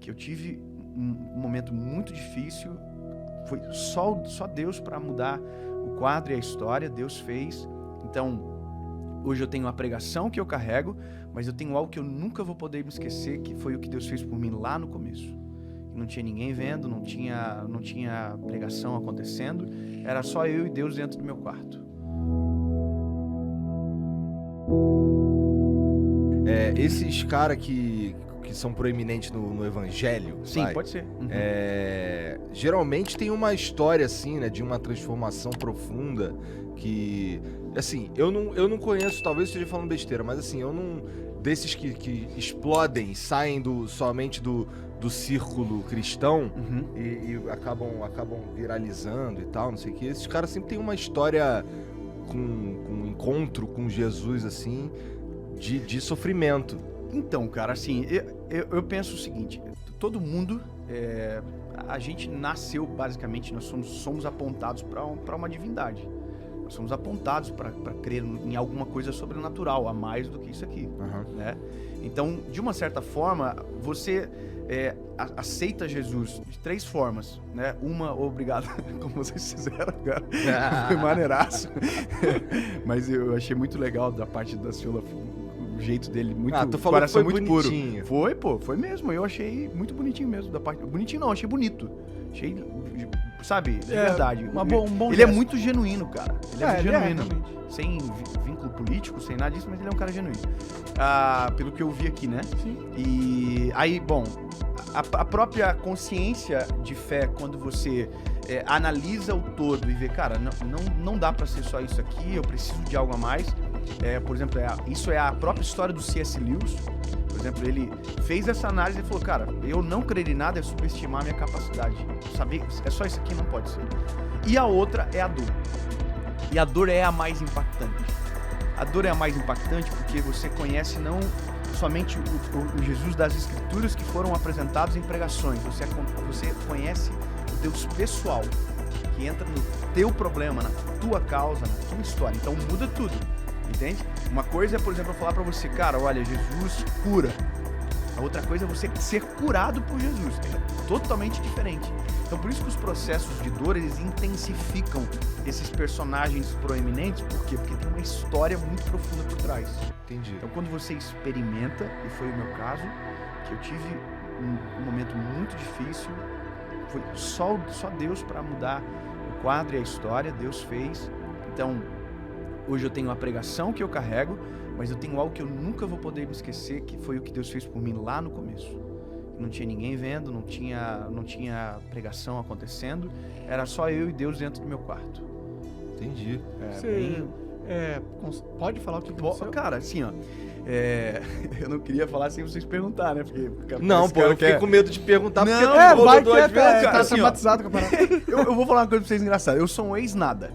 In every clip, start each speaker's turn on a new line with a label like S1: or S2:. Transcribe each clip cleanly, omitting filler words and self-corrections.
S1: que eu tive um momento muito difícil. Foi só Deus para mudar o quadro e a história. Deus fez. Então, hoje eu tenho uma pregação que eu carrego, mas eu tenho algo que eu nunca vou poder me esquecer, que foi o que Deus fez por mim lá no começo. Não tinha ninguém vendo, não tinha pregação acontecendo, era só eu e Deus dentro do meu quarto.
S2: Esses caras que são proeminentes no evangelho,
S1: Sim,
S2: vai,
S1: pode ser. Uhum.
S2: Geralmente tem uma história assim, né, de uma transformação profunda que, assim, eu não conheço, talvez esteja falando besteira, mas assim, eu não, desses que explodem, saem somente do círculo cristão, e acabam viralizando e tal, não sei o que, esses caras sempre tem uma história com um encontro com Jesus, assim, de sofrimento.
S1: Então, cara, assim, eu penso o seguinte, todo mundo, a gente nasceu, basicamente, nós somos apontados para uma divindade. Nós somos apontados para crer em alguma coisa sobrenatural, a mais do que isso aqui, né? Então, de uma certa forma, você aceita Jesus de 3 formas, né? Uma, obrigado, como vocês fizeram, cara. Foi maneiraço. Mas eu achei muito legal da parte da Ciola, o jeito dele, muito,
S2: tu falou que foi
S1: muito
S2: bonitinho.
S1: Puro. Foi mesmo, eu achei muito bonitinho mesmo, da parte, bonitinho não, achei bonito, achei, sabe, de verdade.
S3: Um bom
S1: ele é
S3: gesto.
S1: muito genuíno, cara, ele é muito genuíno,
S3: realmente.
S1: sem vínculo político, sem nada disso, mas ele é um cara genuíno, pelo que eu vi aqui, né?
S3: Sim.
S1: E aí, bom, a própria consciência de fé, quando você analisa o todo e vê, cara, não dá pra ser só isso aqui, eu preciso de algo a mais. Por exemplo, isso é a própria história do C.S. Lewis. Por exemplo, ele fez essa análise e falou, cara, eu não crer em nada é subestimar a minha capacidade. Saber, é só isso aqui, não pode ser. E a outra é a dor. E a dor é a mais impactante. A dor é a mais impactante porque você conhece não somente o Jesus das Escrituras que foram apresentados em pregações. Você conhece o Deus pessoal, que entra no teu problema, na tua causa, na tua história. Então muda tudo. Entende? Uma coisa é, por exemplo, eu falar pra você, cara, olha, Jesus cura. A outra coisa é você ser curado por Jesus. É totalmente diferente. Então, por isso que os processos de dor, eles intensificam esses personagens proeminentes. Por quê? Porque tem uma história muito profunda por trás.
S2: Entendi.
S1: Então, quando você experimenta, e foi o meu caso, que eu tive um momento muito difícil, foi só Deus para mudar o quadro e a história, Deus fez. Então, hoje eu tenho uma pregação que eu carrego, mas eu tenho algo que eu nunca vou poder me esquecer, que foi o que Deus fez por mim lá no começo. Não tinha ninguém vendo, não tinha pregação acontecendo, era só eu e Deus dentro do meu quarto.
S2: Entendi.
S3: Pode falar o que aconteceu?
S1: Cara, assim, ó, eu não queria falar sem vocês perguntarem, né? Porque
S2: Não, pô, eu fiquei com medo de perguntar, porque
S1: Não,
S2: tu
S3: vai
S2: voltou
S3: que
S2: duas vezes,
S3: tá
S2: cara.
S3: traumatizado com a parada.
S1: eu vou falar uma coisa pra vocês engraçada. Eu sou um ex-nada.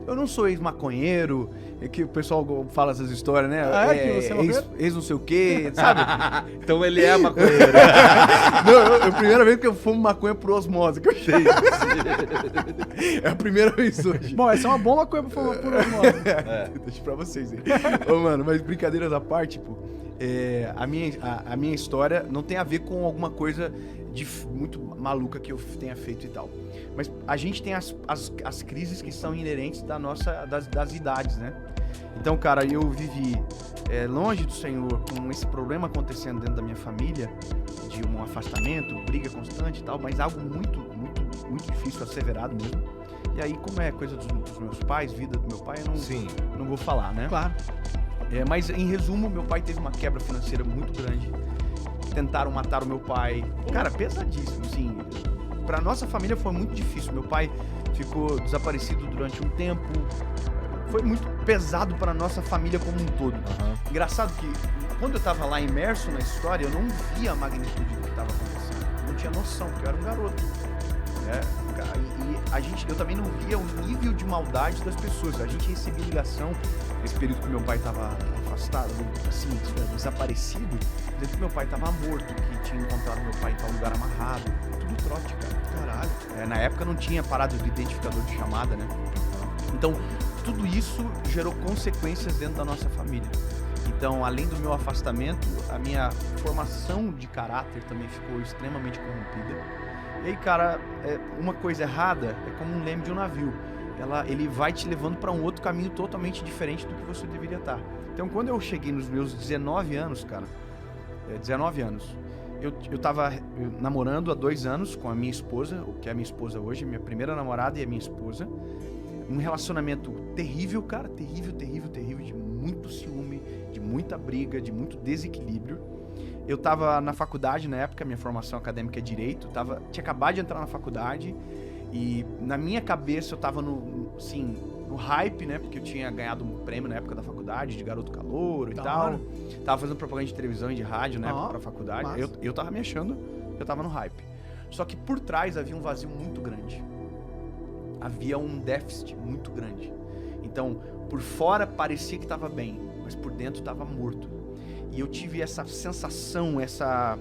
S1: Eu não sou ex-maconheiro, que o pessoal fala essas histórias, né?
S3: Que você é maconheiro?
S1: Ex não sei o quê, sabe?
S2: Então ele é maconheiro.
S1: Não, é a primeira vez que eu fumo maconha por osmose, que eu achei. É a primeira vez hoje.
S3: Bom, essa é uma boa maconha pra falar por outro modo.
S1: Deixa pra vocês aí. Ô, mano, mas brincadeiras à parte, tipo, a minha história não tem a ver com alguma coisa muito maluca que eu tenha feito e tal. Mas a gente tem as crises que são inerentes das idades, né? Então, cara, eu vivi longe do Senhor, com esse problema acontecendo dentro da minha família, de um afastamento, briga constante e tal, mas algo muito, muito, muito difícil, asseverado mesmo. E aí, como é coisa dos meus pais, vida do meu pai, eu não vou falar, né?
S3: Claro.
S1: Mas, em resumo, meu pai teve uma quebra financeira muito grande. Tentaram matar o meu pai. Cara, pesadíssimo, assim. Pra nossa família foi muito difícil. Meu pai ficou desaparecido durante um tempo. Foi muito pesado pra nossa família como um todo. Engraçado que, quando eu tava lá imerso na história, eu não via a magnitude do que tava acontecendo. Eu não tinha noção, porque eu era um garoto. E eu também não via o nível de maldade das pessoas. A gente recebia ligação nesse período que meu pai estava afastado, assim, desaparecido, dizendo que meu pai estava morto, que tinha encontrado meu pai em tal lugar amarrado. Tudo trote, cara. Caralho. Na época não tinha parada de identificador de chamada, né? Então, tudo isso gerou consequências dentro da nossa família. Então, além do meu afastamento, a minha formação de caráter também ficou extremamente corrompida. E aí, cara, uma coisa errada é como um leme de um navio. Ele vai te levando para um outro caminho totalmente diferente do que você deveria estar. Então, quando eu cheguei nos meus 19 anos, cara, 19 anos, eu tava namorando há 2 anos com a minha esposa, o que é a minha esposa hoje, minha primeira namorada e a minha esposa. Um relacionamento terrível, cara, terrível, de muito ciúme, de muita briga, de muito desequilíbrio. Eu tava na faculdade na época, minha formação acadêmica é Direito, tinha acabado de entrar na faculdade e na minha cabeça eu tava no hype, né, porque eu tinha ganhado um prêmio na época da faculdade, de garoto calouro e tal. Tava fazendo propaganda de televisão e de rádio na época pra faculdade. Eu tava me achando que eu tava no hype. Só que por trás havia um vazio muito grande. Havia um déficit muito grande. Então, por fora parecia que estava bem, mas por dentro estava morto. E eu tive essa sensação, essa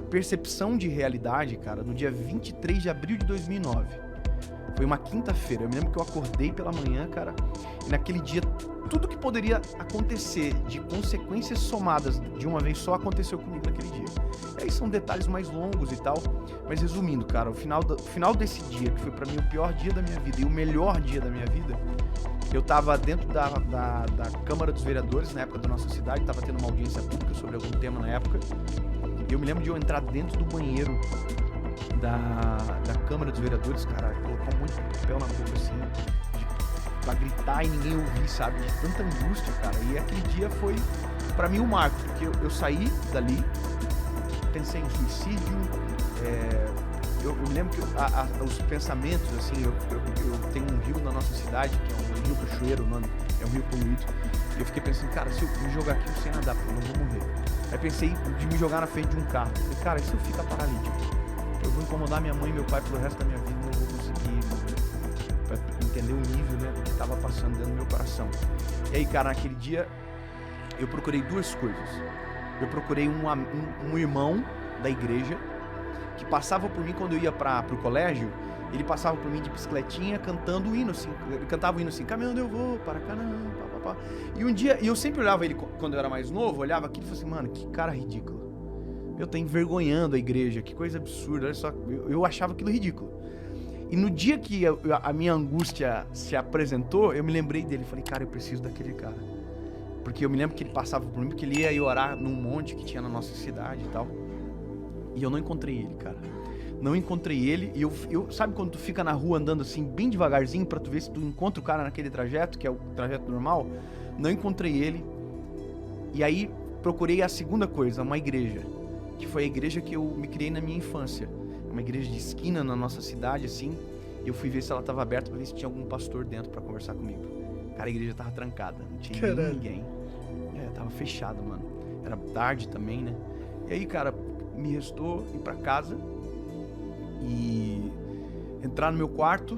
S1: percepção de realidade, cara, no dia 23 de abril de 2009. Foi uma quinta-feira. Eu me lembro que eu acordei pela manhã, cara, e naquele dia tudo que poderia acontecer de consequências somadas de uma vez só aconteceu comigo naquele dia. E aí são detalhes mais longos e tal, mas resumindo, cara, o final desse dia, que foi pra mim o pior dia da minha vida e o melhor dia da minha vida, eu tava dentro da Câmara dos Vereadores, na época da nossa cidade, tava tendo uma audiência pública sobre algum tema na época, e eu me lembro de eu entrar dentro do banheiro da Câmara dos Vereadores, cara, colocar um monte de papel na boca assim, pra gritar e ninguém ouvir, sabe? De tanta angústia, cara. E aquele dia foi, pra mim, um marco, porque eu saí dali, pensei em suicídio, eu me lembro que os pensamentos, assim, eu tenho um rio na nossa cidade, que é um rio Cachoeiro, o nome, é um rio poluído, e eu fiquei pensando, cara, se eu me jogar aqui, eu sei nadar, porque eu não vou morrer. Aí pensei de me jogar na frente de um carro. Falei, cara, e se eu ficar paralítico? Eu vou incomodar minha mãe e meu pai pelo resto da minha vida, não vou conseguir entender o nível, né, do que estava passando dentro do meu coração. E aí, cara, naquele dia, eu procurei 2 coisas. Eu procurei um irmão da igreja, que passava por mim quando eu ia pro colégio, ele passava por mim de bicicletinha, cantando o hino, assim, ele cantava o hino assim, caminhando eu vou, para cá não, pá. E um dia, e eu sempre olhava ele, quando eu era mais novo, olhava aquilo e falava assim, mano, que cara ridículo. Eu tô envergonhando a igreja, que coisa absurda, olha só, eu achava aquilo ridículo. E no dia que a minha angústia se apresentou, eu me lembrei dele, falei, cara, eu preciso daquele cara. Porque eu me lembro que ele passava por mim, porque ele ia orar num monte que tinha na nossa cidade e tal. E eu não encontrei ele, cara. Não encontrei ele, e eu sabe quando tu fica na rua andando assim, bem devagarzinho, pra tu ver se tu encontra o cara naquele trajeto, que é o trajeto normal? Não encontrei ele. E aí procurei a segunda coisa, uma igreja, que foi a igreja que eu me criei na minha infância. Uma igreja de esquina na nossa cidade, assim, e eu fui ver se ela tava aberta pra ver se tinha algum pastor dentro pra conversar comigo. Cara, a igreja tava trancada, não tinha ninguém. Tava fechada, mano. Era tarde também, né? E aí, cara, me restou ir pra casa e entrar no meu quarto,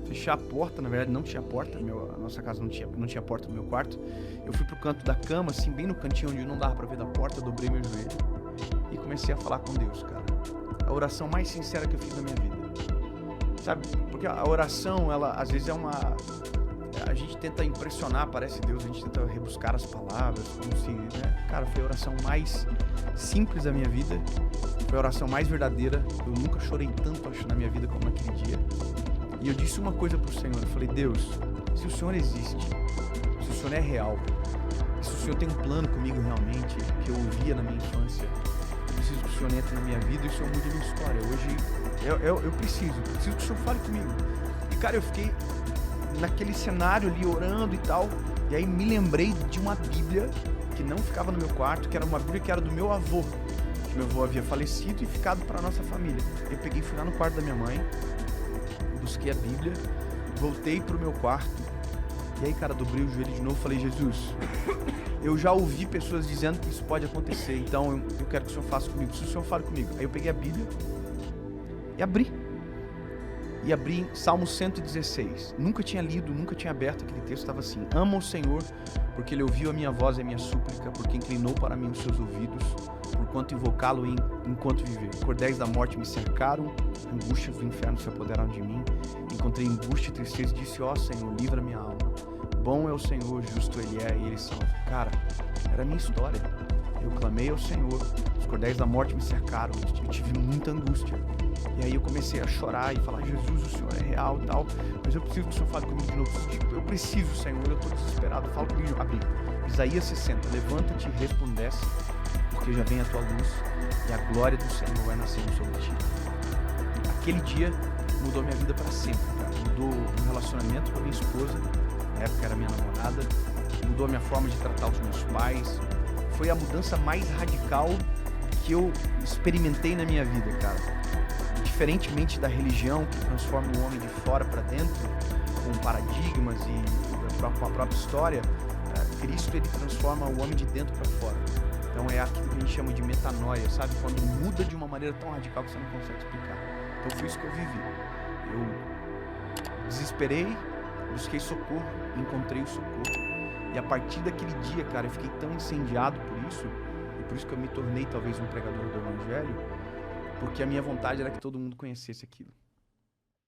S1: fechar a porta. Na verdade não tinha porta, a nossa casa não tinha porta no meu quarto. Eu fui pro canto da cama, assim, bem no cantinho onde não dava pra ver da porta, dobrei meu joelho e comecei a falar com Deus, cara. A oração mais sincera que eu fiz na minha vida, sabe? Porque a oração, ela às vezes a gente tenta impressionar, parece Deus, a gente tenta rebuscar as palavras, como se, né? Cara, foi a oração mais simples da minha vida, foi a oração mais verdadeira. Eu nunca chorei tanto, acho, na minha vida como naquele dia. E eu disse uma coisa pro Senhor, eu falei, Deus, se o Senhor existe, se o Senhor é real, se o Senhor tem um plano comigo realmente, que eu ouvia na minha infância, eu preciso que o Senhor entre na minha vida e o Senhor mude a minha história. Hoje eu preciso que o Senhor fale comigo. E, cara, eu fiquei naquele cenário ali orando e tal, e aí me lembrei de uma Bíblia que não ficava no meu quarto, que era uma Bíblia que era do meu avô, que meu avô havia falecido e ficado para nossa família. Eu peguei, fui lá no quarto da minha mãe, busquei a Bíblia, voltei pro meu quarto, e aí, cara, dobrei o joelho de novo, falei, Jesus, eu já ouvi pessoas dizendo que isso pode acontecer, então eu quero que o Senhor faça comigo, se o Senhor fale comigo. Aí eu peguei a Bíblia e abri em Salmo 116. Nunca tinha lido, nunca tinha aberto aquele texto, estava assim: ama o Senhor, porque Ele ouviu a minha voz e a minha súplica, porque inclinou para mim os seus ouvidos, porquanto invocá-lo enquanto viver. Cordéis da morte me cercaram, angústias do inferno se apoderaram de mim, encontrei angústia e tristeza e disse, ó Senhor, livra minha alma. Bom é o Senhor, justo Ele é, e Ele salva. Cara, era a minha história. Eu clamei ao Senhor, os cordéis da morte me cercaram, eu tive muita angústia. E aí eu comecei a chorar e falar, Jesus, o Senhor é real e tal, mas eu preciso que o Senhor fale comigo de novo. Tipo, eu preciso, Senhor, eu tô desesperado, fala comigo. Abri. Isaías 60, levanta-te e resplandece, porque já vem a tua luz e a glória do Senhor vai nascer sobre ti. Aquele dia mudou minha vida para sempre, cara. Mudou o relacionamento com a minha esposa, na época era minha namorada, mudou a minha forma de tratar os meus pais. Foi a mudança mais radical que eu experimentei na minha vida, cara. Diferentemente da religião que transforma o homem de fora para dentro, com paradigmas e com a própria história, Cristo ele transforma o homem de dentro para fora. Então é aquilo que a gente chama de metanoia, sabe? Quando muda de uma maneira tão radical que você não consegue explicar. Então foi isso que eu vivi. Eu desesperei, busquei socorro, encontrei o socorro. E a partir daquele dia, cara, eu fiquei tão incendiado por isso, e por isso que eu me tornei talvez um pregador do Evangelho, porque a minha vontade era que todo mundo conhecesse aquilo.